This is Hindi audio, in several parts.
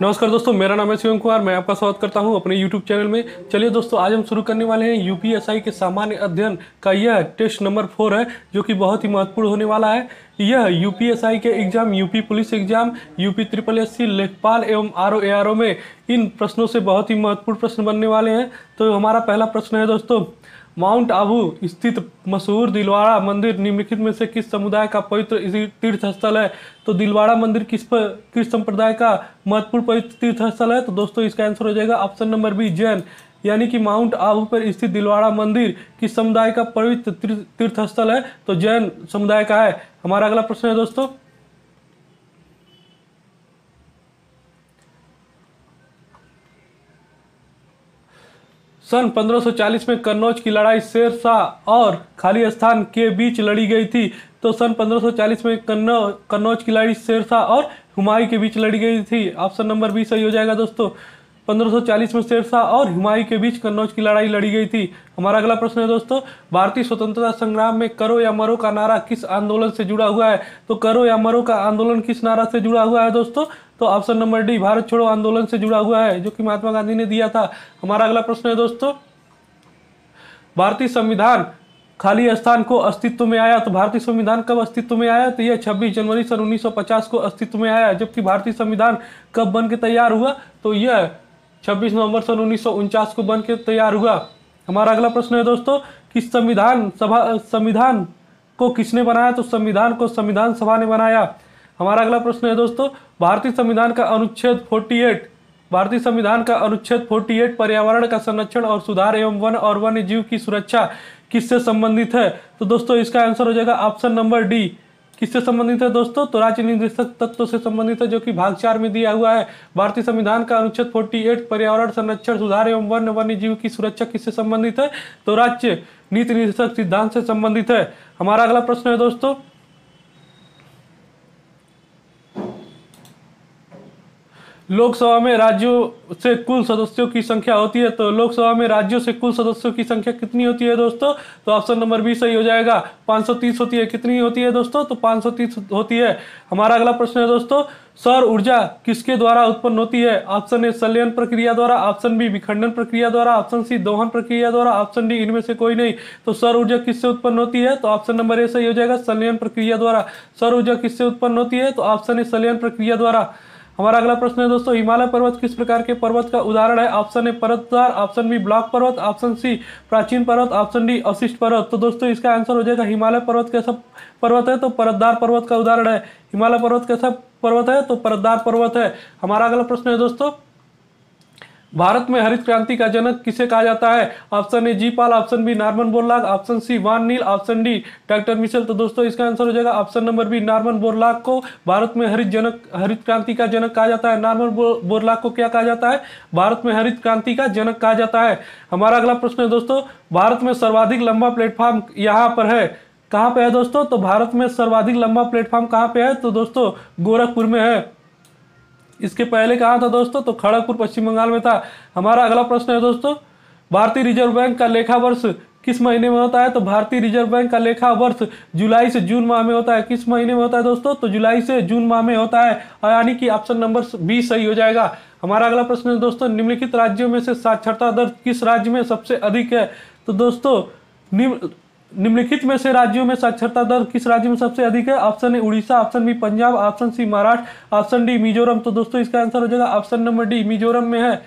नमस्कार दोस्तों, मेरा नाम है शिवम कुमार। मैं आपका स्वागत करता हूं अपने YouTube चैनल में। चलिए दोस्तों, आज हम शुरू करने वाले हैं यूपीएसआई के सामान्य अध्ययन का यह टेस्ट नंबर 4 है, जो कि बहुत ही महत्वपूर्ण होने वाला है। यह यूपीएसआई के exam, UP police exam, UP triple SC, लेखपाल एवं आरओ एआरओ में इन प्रश्नों से बहुत ही महत्वपूर्ण प्रश्न बनने वाले हैं। तो हमारा पहला प्रश्न है दोस्तों, माउंट आबू स्थित मशहूर दिलवाड़ा मंदिर निम्नलिखित में से किस समुदाय का पवित्र तीर्थ स्थल है? तो दिलवाड़ा मंदिर किस संप्रदाय का महत्वपूर्ण पवित्र तीर्थ स्थल है? तो दोस्तों इसका आंसर हो जाएगा ऑप्शन नंबर बी, जैन। यानी कि माउंट आबू पर स्थित दिलवाड़ा मंदिर किस समुदाय का पवित्र तीर्थ स्थल है? तो जैन समुदाय का है। हमारा अगला प्रश्न है दोस्तों, सन 1540 में कन्नौज की लड़ाई शेर शाह और खालिस्तान के बीच लड़ी गई थी। तो सन 1540 में कन्नौज की लड़ाई शेर शाह और हुमायूं के बीच लड़ी गई थी। ऑप्शन नंबर बी सही हो जाएगा दोस्तों। 1540 में शेर शाह और हुमायूं के बीच कन्नौज की लड़ाई लड़ी गई थी। हमारा अगला प्रश्न है दोस्तों, भारतीय स्वतंत्रता संग्राम में करो या मरो का नारा किस आंदोलन से जुड़ा हुआ है? तो करो या मरो का आंदोलन किस नारा से जुड़ा हुआ है दोस्तों? तो ऑप्शन नंबर डी, भारत छोड़ो आंदोलन से जुड़ा हुआ है, जो कि महात्मा गांधी ने दिया था। हमारा अगला प्रश्न है दोस्तों, भारतीय संविधान खालिस्तान को अस्तित्व में आया। तो भारतीय संविधान कब अस्तित्व में आया? तो यह 26 जनवरी सन 1950 को अस्तित्व में आया। जबकि भारतीय संविधान कब बन के तैयार हुआ? तो यह 26 नवंबर सन 1949 को बन के तैयार हुआ। हमारा अगला प्रश्न है दोस्तों, कि संविधान को किसने बनाया? तो संविधान को संविधान सभा ने बनाया। हमारा अगला प्रश्न है दोस्तों, भारतीय संविधान का अनुच्छेद 48 पर्यावरण का संरक्षण और सुधार एवं वन और वन्य जीव की सुरक्षा किससे संबंधित है? तो दोस्तों इसका आंसर हो जाएगा ऑप्शन नंबर डी। किससे संबंधित है दोस्तों? तो राज्य निर्देशक तत्व से संबंधित है, जो कि भाग 4 में दिया हुआ है। भारतीय संविधान का अनुच्छेद 48 पर्यावरण संरक्षण सुधार एवं वन्य जीव की सुरक्षा किससे संबंधित है? तो राज्य नीति निर्देशक सिद्धांत से संबंधित है। हमारा अगला प्रश्न है दोस्तों, लोकसभा में राज्यों से कुल सदस्यों की संख्या होती है। तो लोकसभा में राज्यों से कुल सदस्यों की संख्या कितनी होती है दोस्तों? तो ऑप्शन नंबर बी सही हो जाएगा, 530 होती है। कितनी होती है दोस्तों? तो 530 होती है। हमारा अगला प्रश्न है दोस्तों, सौर ऊर्जा किसके द्वारा उत्पन्न होती है? ऑप्शन ए संलयन प्रक्रिया द्वारा, ऑप्शन बी विखंडन प्रक्रिया द्वारा, ऑप्शन सी दोहन प्रक्रिया द्वारा, ऑप्शन डी इनमें से कोई नहीं। तो सौर ऊर्जा किससे उत्पन्न होती है? तो ऑप्शन नंबर ए सही हो जाएगा, संलयन प्रक्रिया द्वारा। सौर ऊर्जा किससे उत्पन्न होती है? तो ऑप्शन ए संलयन प्रक्रिया द्वारा। हमारा अगला प्रश्न है दोस्तों, हिमालय पर्वत किस प्रकार के पर्वत का उदाहरण है? ऑप्शन ए परतदार, ऑप्शन बी ब्लॉक पर्वत, ऑप्शन सी प्राचीन पर्वत, ऑप्शन डी अवशिष्ट पर्वत। तो दोस्तों इसका आंसर हो जाएगा, हिमालय पर्वत कैसा पर्वत है? तो परतदार पर्वत का उदाहरण है। हिमालय पर्वत कैसा पर्वत है? तो परतदार पर्वत है। हमारा अगला प्रश्न है दोस्तों, भारत में हरित क्रांति का जनक किसे कहा जाता है? Option A G Pal, option B Norman Borlaug, option C वान नील, ऑप्शन डी डॉक्टर मिशेल। तो दोस्तों इसका आंसर हो जाएगा option number B, Norman Borlaug को भारत में हरित क्रांति का जनक कहा जाता है। नॉर्मन बोरलॉग को क्या कहा जाता है? भारत में हरित क्रांति का जनक कहा जाता है। हमारा अगला प्रश्न है दोस्तों, भारत में सर्वाधिक लंबा प्लेटफॉर्म यहाँ पर है, कहाँ पे है दोस्तों? तो भारत में सर्वाधिक लंबा प्लेटफॉर्म कहाँ पे है? तो दोस्तों गोरखपुर में है। इसके पहले कहाँ था दोस्तों? तो खड़गपुर पश्चिम बंगाल में था। हमारा अगला प्रश्न है दोस्तों, भारतीय रिजर्व बैंक का लेखा वर्ष किस महीने में होता है? तो भारतीय रिजर्व बैंक का लेखा वर्ष जुलाई से जून माह में होता है। किस महीने में होता है दोस्तों? तो जुलाई से जून माह में होता है, यानी कि ऑप्शन नंबर बी सही हो जाएगा। हमारा अगला प्रश्न है दोस्तों, निम्नलिखित राज्यों में से साक्षरता दर किस राज्य में सबसे अधिक है? तो दोस्तों निम्नलिखित में से राज्यों में साक्षरता दर किस राज्य में सबसे अधिक है? Option A Orissa, option B Punjab, option C Maharashtra, option D Mizoram. तो दोस्तों इसका आंसर हो जाएगा ऑप्शन नंबर डी, मिजोरम में है,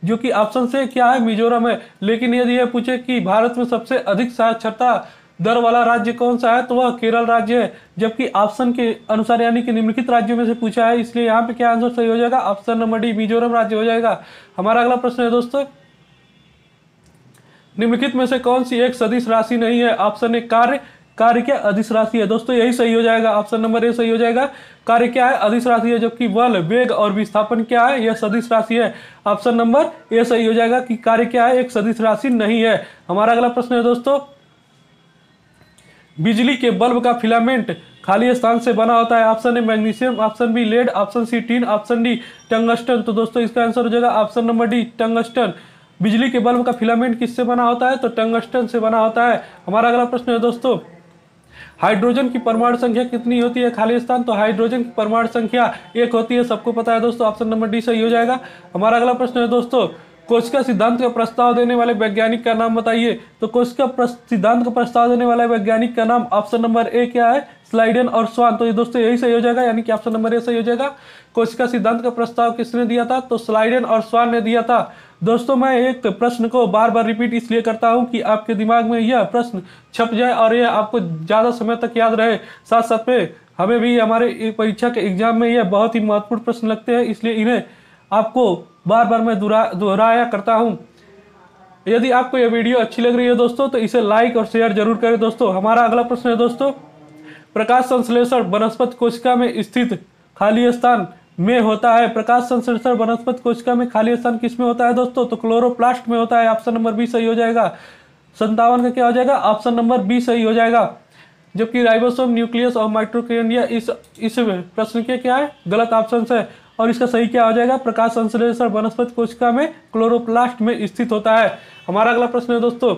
जो कि ऑप्शन से क्या है? मिजोरम है। लेकिन यदि यह पूछे कि भारत में सबसे अधिक साक्षरता दर वाला राज्य कौन सा है, तो वह केरल राज्य है। जबकि ऑप्शन के अनुसार यानी कि निम्नलिखित राज्यों में से पूछा है, इसलिए यहाँ पे क्या आंसर सही हो जाएगा? ऑप्शन नंबर डी, मिजोरम राज्य हो जाएगा। हमारा अगला प्रश्न है दोस्तों, निम्नलिखित में से कौन सी एक सदिश राशि नहीं है? ऑप्शन ए कार्य क्या अदिश राशि है? दोस्तों यही सही हो जाएगा, ऑप्शन नंबर ए सही हो जाएगा। कार्य क्या है? अदिश राशि है। जबकि बल, वेग और विस्थापन क्या है? यह सदिश राशि है। ऑप्शन नंबर ए सही हो जाएगा कि कार्य क्या है? एक सदिश राशि नहीं है। हमारा अगला प्रश्न है दोस्तों, बिजली के बल्ब का फिलामेंट खाली स्थान से बना होता है। Option A magnesium, option B lead, option C tin, option D tungsten. तो दोस्तों इसका आंसर हो जाएगा ऑप्शन नंबर डी, टंगस्टन। बिजली के बल्ब का फिलामेंट किससे बना होता है? तो टंगस्टन से बना होता है। हमारा अगला प्रश्न है दोस्तों, हाइड्रोजन की परमाणु संख्या कितनी होती है खाली स्थान? तो हाइड्रोजन की परमाणु संख्या 1 होती है, सबको पता है दोस्तों। ऑप्शन नंबर डी सही हो जाएगा। हमारा अगला प्रश्न है दोस्तों, कोशिका सिद्धांत का प्रस्ताव देने वाले वैज्ञानिक का नाम बताइए। तो कोशिका सिद्धांत का प्रस्ताव देने वाले वैज्ञानिक का नाम ऑप्शन नंबर ए क्या है? स्लाइडेन और स्वान। तो ये दोस्तों यही सही हो जाएगा, यानी कि ऑप्शन नंबर ए सही हो जाएगा। कोशिका सिद्धांत का प्रस्ताव किसने दिया था? तो स्लाइडेन और स्वान ने दिया था। दोस्तों मैं एक प्रश्न को बार बार रिपीट इसलिए करता हूं कि आपके दिमाग में यह प्रश्न छप जाए और यह आपको ज़्यादा समय तक याद रहे। साथ साथ में हमें भी हमारे परीक्षा के एग्जाम में यह बहुत ही महत्वपूर्ण प्रश्न लगते हैं, इसलिए इन्हें आपको बार बार मैं दोहराया करता हूं। यदि आपको यह वीडियो अच्छी लग रही है दोस्तों तो इसे लाइक और शेयर जरूर करें दोस्तों। हमारा अगला प्रश्न है दोस्तों, प्रकाश संश्लेषण वनस्पति कोशिका में स्थित खाली स्थान में होता है। प्रकाश संश्लेषण वनस्पति कोशिका में खाली स्थान किस में होता है दोस्तों? तो क्लोरोप्लास्ट में होता है। ऑप्शन नंबर बी सही हो जाएगा। 57 का क्या हो जाएगा? ऑप्शन नंबर बी सही हो जाएगा। जबकि राइबोसोम, न्यूक्लियस और माइटोकॉन्ड्रिया इस प्रश्न के क्या है? गलत ऑप्शन है। और इसका सही क्या हो जाएगा? प्रकाश संश्लेषण वनस्पति कोशिका में क्लोरोप्लास्ट में स्थित होता है। हमारा अगला प्रश्न है दोस्तों,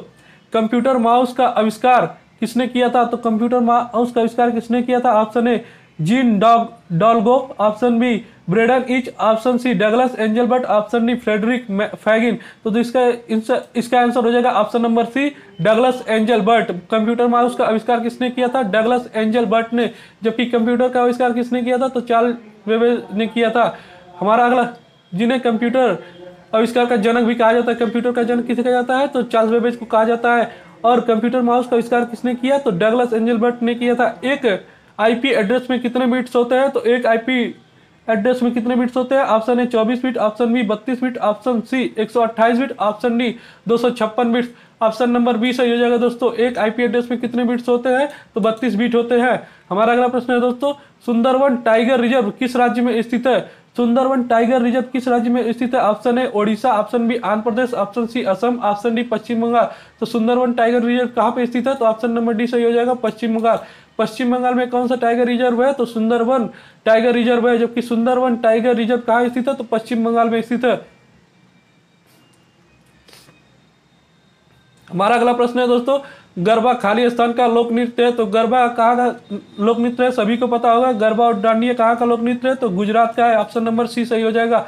कंप्यूटर माउस का आविष्कार किसने किया था? तो कंप्यूटर माउस का आविष्कार किसने किया था? Option A Jean Dolgo, option B Brendan Eich, option C Douglas Engelbart, option D Frederick Faggin. तो इसका आंसर हो जाएगा option number C Douglas Engelbart. Computer mouse का आविष्कार किसने किया था? डगलस एंजलबर्ट ने। जबकि कंप्यूटर का आविष्कार किसने किया था? तो चार्ल्स बेबेज ने किया था। हमारा अगला, जिन्हें कंप्यूटर आविष्कार का जनक भी कहा जाता है, कंप्यूटर का जनक किसे कहा जाता है? तो चार्ल्स बेबेज को कहा जाता है। और कंप्यूटर माउस का आविष्कार किसने किया? तो डगलस एंजलबर्ट ने किया था। एक आईपी एड्रेस में कितने बिट्स होते हैं? तो एक आईपी एड्रेस में कितने बिट्स होते हैं? Option A 24 bit, option B 32 bit, option C 128 bit, option D 256 bits. Option number B सही हो जाएगा दोस्तों। एक आईपी एड्रेस में कितने बिट्स होते हैं? तो 32 बिट होते हैं। हमारा अगला प्रश्न है दोस्तों, सुंदरवन टाइगर रिजर्व किस राज्य में स्थित है? सुंदरवन टाइगर रिजर्व किस राज्य में स्थित है? Option A Odisha, option B Andhra Pradesh, option C Assam, option D Paschim Bangal. तो सुंदरवन टाइगर रिजर्व कहाँ पे स्थित है? तो ऑप्शन नंबर डी सही हो जाएगा, पश्चिम बंगाल। पश्चिम बंगाल में कौन सा टाइगर रिजर्व है? तो सुंदरवन टाइगर रिजर्व है। जबकि सुंदरवन टाइगर रिजर्व कहाँ स्थित है? तो पश्चिम बंगाल में स्थित है। हमारा अगला प्रश्न है दोस्तों, गरबा खाली स्थान का लोक नृत्य है। तो गरबा कहाँ का लोक नृत्य है? सभी को पता होगा। गरबा और डांडिया कहाँ का लोक नृत्य है? तो गुजरात का है। ऑप्शन नंबर सी सही हो जाएगा।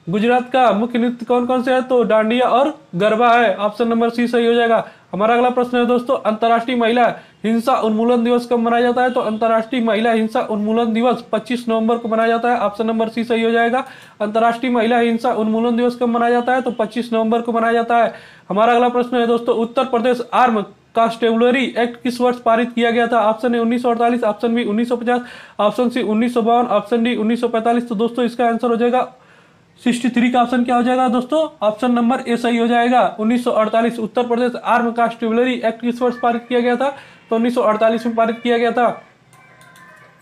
गुजरात का मुख्य नृत्य कौन कौन से है? तो डांडिया और गरबा है। ऑप्शन नंबर सी सही हो जाएगा। हमारा अगला प्रश्न है दोस्तों, अंतर्राष्ट्रीय महिला हिंसा उन्मूलन दिवस कब मनाया जाता है? तो अंतर्राष्ट्रीय महिला हिंसा उन्मूलन दिवस 25 नवंबर को मनाया जाता है। ऑप्शन नंबर सी सही हो जाएगा। अंतर्राष्ट्रीय महिला हिंसा उन्मूलन दिवस कब मनाया जाता है? तो 25 नवंबर को मनाया जाता है। हमारा अगला प्रश्न है दोस्तों, Uttar Pradesh arm constabulary act किस वर्ष पारित किया गया था? Option A 1948, option B 1950, option C 1952, option D 1945। तो दोस्तों इसका आंसर हो जाएगा 63 का ऑप्शन क्या हो जाएगा दोस्तों? ऑप्शन नंबर ए सही हो जाएगा, 1948। उत्तर प्रदेश आर्म कांस्टेबलरी एक्ट किस वर्ष पारित किया गया था? तो 1948 में पारित किया गया था।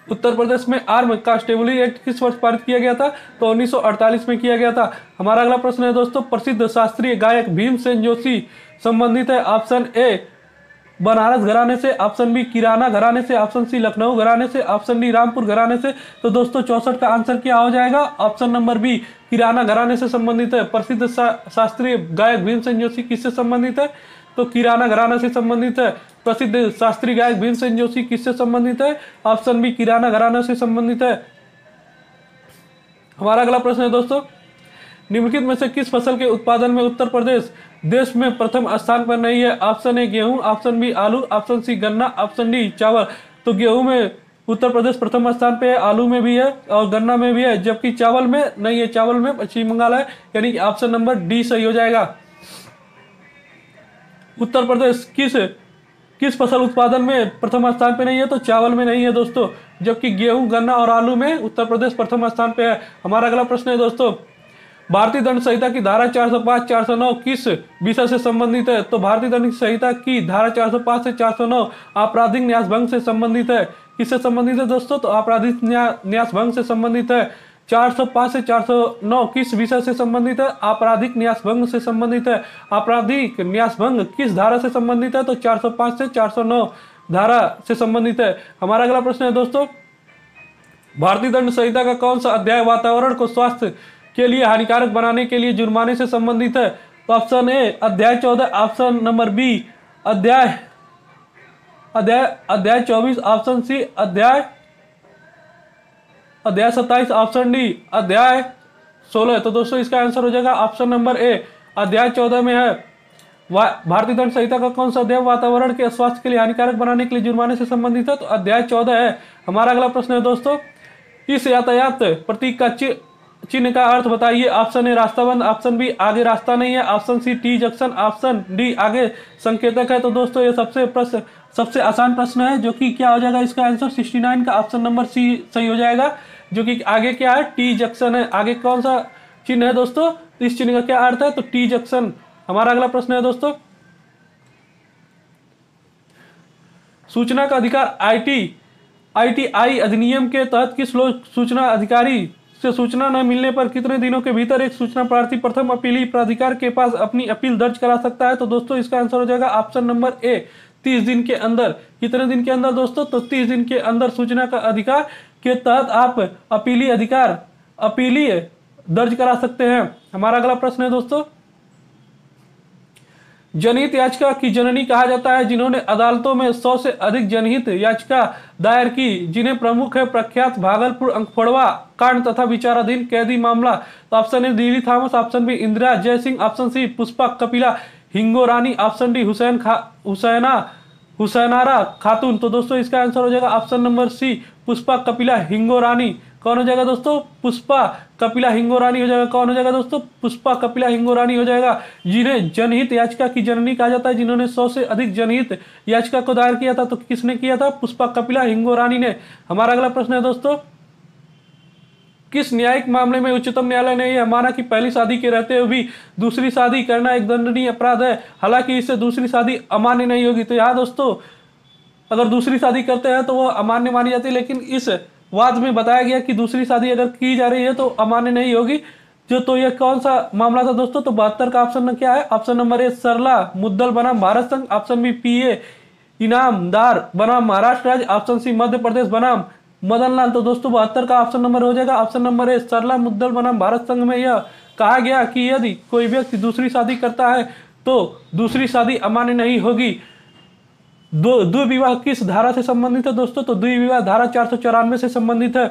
उत्तर प्रदेश में आर्म कांस्टेबलरी एक्ट किस वर्ष पारित किया गया था? तो 1948 में किया गया था। हमारा अगला प्रश्न है दोस्तों, प्रसिद्ध शास्त्रीय गायक भीमसेन जोशी संबंधित है। ऑप्शन ए बनारस घराने से, ऑप्शन बी किराना घराने से, ऑप्शन सी लखनऊ घराने से, ऑप्शन डी रामपुर घराने से। तो दोस्तों 64 का आंसर क्या हो जाएगा? ऑप्शन नंबर बी किराना घराने से संबंधित है। प्रसिद्ध शास्त्रीय गायक भीमसेन जोशी किससे संबंधित है? तो किराना घराना से संबंधित है। प्रसिद्ध शास्त्रीय गायक भीमसेन जोशी किससे संबंधित है? ऑप्शन बी किराना घराना से संबंधित है। हमारा अगला प्रश्न है दोस्तों, निम्नलिखित में से किस फसल के उत्पादन में उत्तर प्रदेश देश में प्रथम स्थान पर नहीं है? ऑप्शन ए गेहूं, ऑप्शन बी आलू, ऑप्शन सी गन्ना, ऑप्शन डी चावल। तो गेहूं में उत्तर प्रदेश प्रथम स्थान पे है, आलू में भी है और गन्ना में भी है, जबकि चावल में नहीं है। चावल में पश्चिम बंगाल है, यानी कि ऑप्शन नंबर डी सही हो जाएगा। उत्तर प्रदेश किस फसल उत्पादन में प्रथम स्थान पे नहीं है? तो चावल में नहीं है दोस्तों, जबकि गेहूं, गन्ना और आलू में उत्तर प्रदेश प्रथम स्थान पे है। हमारा अगला प्रश्न है दोस्तों, भारतीय दंड संहिता की धारा 405, 409 किस विषय से संबंधित है? तो भारतीय दंड संहिता की धारा 405 से 409 आपराधिक न्यास भंग से संबंधित है। किससे संबंधित है दोस्तों? तो आपराधिक न्यास भंग से संबंधित है। 405 से 409 किस विषय से संबंधित है? आपराधिक न्यास भंग से संबंधित है। आपराधिक न्यास भंग किस धारा से संबंधित है? तो 405 से 409 धारा से संबंधित है। हमारा अगला प्रश्न है दोस्तों, भारतीय दंड संहिता का कौन सा अध्याय वातावरण को स्वास्थ्य के लिए हानिकारक बनाने के लिए जुर्माने से संबंधित है? तो ऑप्शन ए अध्याय 14, ऑप्शन नंबर बी अध्याय अध्याय 24 ऑप्शन सी, अध्याय 27 ऑप्शन डी, अध्याय 16। तो दोस्तों इसका आंसर हो जाएगा ऑप्शन नंबर ए, अध्याय 14 में है। भारतीय दंड संहिता का कौन सा अध्याय वातावरण के स्वास्थ्य के लिए हानिकारक बनाने के लिए जुर्माने से संबंधित है? तो अध्याय 14 है। हमारा अगला प्रश्न है दोस्तों, इस यातायात प्रतीक का चिन्ह का अर्थ बताइए। ऑप्शन ए रास्ता बंद, ऑप्शन बी आगे रास्ता नहीं है, option C T junction, option D आगे संकेतक है। तो दोस्तों ये सबसे आसान प्रश्न है, जो कि क्या हो जाएगा इसका आंसर 69 का ऑप्शन नंबर सी सही हो जाएगा, जो कि आगे क्या है, टी जंक्शन है। आगे कौन सा चिन्ह है दोस्तों? इस चिन्ह का क्या अर्थ है? तो टी जंक्शन। हमारा अगला प्रश्न है दोस्तों, सूचना का अधिकार ITI अधिनियम के तहत किस लोक सूचना अधिकारी से सूचना न मिलने पर कितने दिनों के भीतर एक सूचना प्रार्थी प्रथम अपीली प्राधिकार के पास अपनी अपील दर्ज करा सकता है? तो दोस्तों इसका आंसर हो जाएगा ऑप्शन नंबर ए, 30 दिन के अंदर। कितने दिन के अंदर दोस्तों? तो 30 दिन के अंदर सूचना का अधिकार के तहत आप अपीली दर्ज करा सकते हैं। हमारा अगला प्रश्न है दोस्तों, जनहित याचिका की जननी कहा जाता है जिन्होंने अदालतों में 100 से अधिक जनहित याचिका दायर की, जिन्हें प्रमुख है प्रख्यात भागलपुर अंकफड़वा कांड तथा विचाराधीन कैदी मामला। तो option A Dilly Thomas, option B Indira Jaising, option C Pushpa Kapila Hingorani, option D Hussainara Khatoon. तो दोस्तों इसका आंसर हो जाएगा option number C, Pushpa Kapila Hingorani. कौन हो जाएगा दोस्तों? पुष्पा कपिला हिंगोरानी हो जाएगा। कौन हो जाएगा दोस्तों? पुष्पा कपिला हिंगोरानी हो जाएगा, जिन्हें जनहित याचिका की जननी कहा जाता है, जिन्होंने 100 से अधिक जनहित याचिका को दायर किया था। तो किसने किया था? पुष्पा कपिला हिंगोरानी ने। हमारा अगला प्रश्न है दोस्तों, किस न्यायिक मामले में उच्चतम न्यायालय ने यह माना कि पहली शादी के रहते हुए भी दूसरी शादी करना एक दंडनीय अपराध है, हालांकि इससे दूसरी शादी अमान्य नहीं होगी? तो यहाँ दोस्तों अगर दूसरी शादी करते हैं तो वो अमान्य मानी जाती है, लेकिन इस वाद में बताया गया कि दूसरी शादी अगर की जा रही है तो अमान्य नहीं होगी। तो ये कौन सा मामला था दोस्तों? तो 72 का ऑप्शन क्या है? ऑप्शन नंबर ए सरला मुद्दल बनाम भारत संघ, ऑप्शन बी PA इनामदार बनाम महाराष्ट्र राज्य, ऑप्शन सी मध्य प्रदेश बनाम मदन लाल। तो दोस्तों 72 का ऑप्शन नंबर हो जाएगा ऑप्शन नंबर ए सरला मुद्दल बनाम भारत संघ में यह कहा गया कि यदि कोई व्यक्ति दूसरी शादी करता है तो दूसरी शादी अमान्य नहीं होगी। द्विविवाह किस धारा से संबंधित है दोस्तों? तो द्विविवाह धारा 494 से संबंधित है।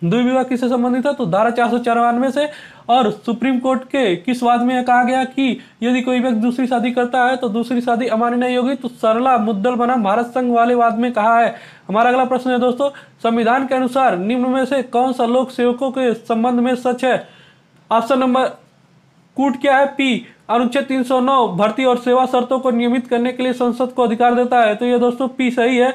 द्विविवाह किससे संबंधित है? तो धारा 494 से। और सुप्रीम कोर्ट के किस वाद में कहा गया कि यदि कोई व्यक्ति दूसरी शादी करता है तो दूसरी शादी अमान्य नहीं होगी? तो सरला मुद्दल बनाम भारत संघ वाले वाद में कहा है। हमारा अगला प्रश्न है दोस्तों, संविधान के अनुसार निम्न में से कौन सा लोक सेवकों के संबंध में सच है? ऑप्शन नंबर कूट क्या है? पी अनुच्छेद 309 भर्ती और सेवा शर्तों को नियमित करने के लिए संसद को अधिकार देता है। तो ये दोस्तों पी सही है।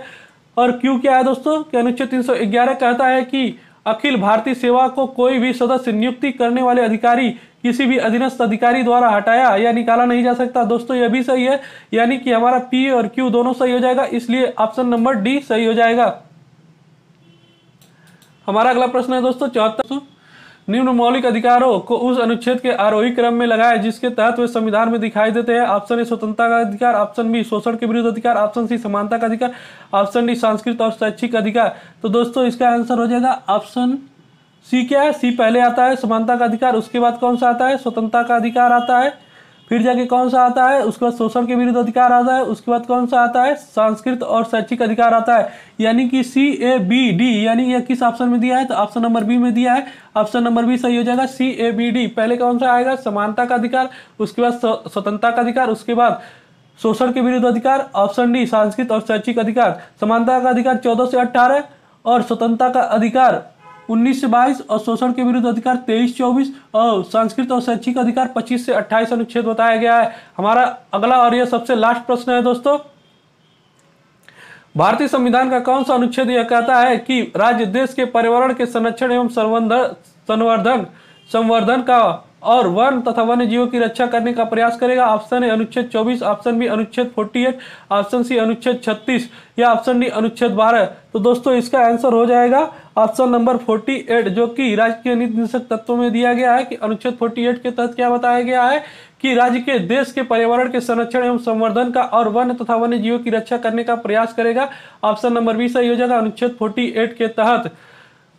और क्यू क्या है दोस्तों? कि अनुच्छेद 311 कहता है कि अखिल भारतीय सेवा को कोई भी सदस्य नियुक्ति करने वाले अधिकारी किसी भी अधीनस्थ अधिकारी द्वारा हटाया या निकाला नहीं जा सकता। दोस्तों यह भी सही है, यानी कि हमारा पी और क्यू दोनों सही हो जाएगा, इसलिए ऑप्शन नंबर डी सही हो जाएगा। हमारा अगला प्रश्न है दोस्तों 74, निम्न मौलिक अधिकारों को उस अनुच्छेद के आरोही क्रम में लगाए जिसके तहत वे संविधान में दिखाई देते हैं। ऑप्शन ए स्वतंत्रता का अधिकार, ऑप्शन बी शोषण के विरुद्ध अधिकार, ऑप्शन सी समानता का अधिकार, ऑप्शन डी सांस्कृतिक और शैक्षिक अधिकार। तो दोस्तों इसका आंसर हो जाएगा ऑप्शन सी। क्या है? सी पहले आता है समानता का अधिकार, उसके बाद कौन सा आता है? स्वतंत्रता का अधिकार आता है, फिर जाके कौन सा आता है? उसके बाद शोषण के विरुद्ध अधिकार आता है, उसके बाद कौन सा आता है? सांस्कृतिक और शैक्षिक अधिकार आता है। यानी कि CABD, यानी यह किस ऑप्शन में दिया है? तो ऑप्शन नंबर बी में दिया है। ऑप्शन नंबर बी सही हो जाएगा, CABD। पहले कौन सा आएगा? समानता का अधिकार, उसके बाद स्वतंत्रता का अधिकार, उसके बाद शोषण के विरुद्ध अधिकार, ऑप्शन डी सांस्कृतिक और शैक्षिक अधिकार। समानता का अधिकार 14 से 18 और स्वतंत्रता का अधिकार 19 से 22 और शोषण के विरुद्ध अधिकार 23-24 और सांस्कृतिक और शैक्षिक अधिकार 25 से 28 अनुच्छेद बताया गया है। हमारा अगला और यह सबसे लास्ट प्रश्न है दोस्तों, भारतीय संविधान का कौन सा अनुच्छेद यह कहता है कि राज्य देश के पर्यावरण के संरक्षण एवं संवर्धन का और वन तथा वन्य जीवों की रक्षा करने का प्रयास करेगा? ऑप्शन ए अनुच्छेद 24, ऑप्शन बी अनुच्छेद 48, ऑप्शन सी अनुच्छेद 36 या ऑप्शन डी अनुच्छेद 12। तो दोस्तों इसका आंसर हो जाएगा ऑप्शन नंबर 48, जो कि राज्य के नीति निर्देशक तत्वों में दिया गया है कि अनुच्छेद 48 के तहत क्या बताया गया है कि राज्य के देश के पर्यावरण के संरक्षण एवं संवर्धन का और वन तथा वन्य जीवों की रक्षा करने का प्रयास करेगा। ऑप्शन नंबर बी सही हो जाएगा अनुच्छेद 48 के तहत।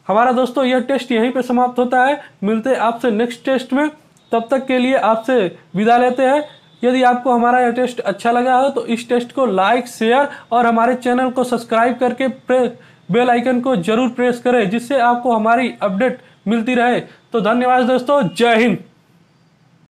हमारा दोस्तों यह टेस्ट यहीं पे समाप्त होता है, मिलते हैं आपसे नेक्स्ट टेस्ट में, तब तक के लिए आपसे विदा लेते हैं। यदि आपको हमारा यह टेस्ट अच्छा लगा हो तो इस टेस्ट को लाइक, शेयर और हमारे चैनल को सब्सक्राइब करके बेल आइकन को जरूर प्रेस करें, जिससे आपको हमारी अपडेट मिलती रहे। तो धन्यवाद दोस्तों, जय हिंद।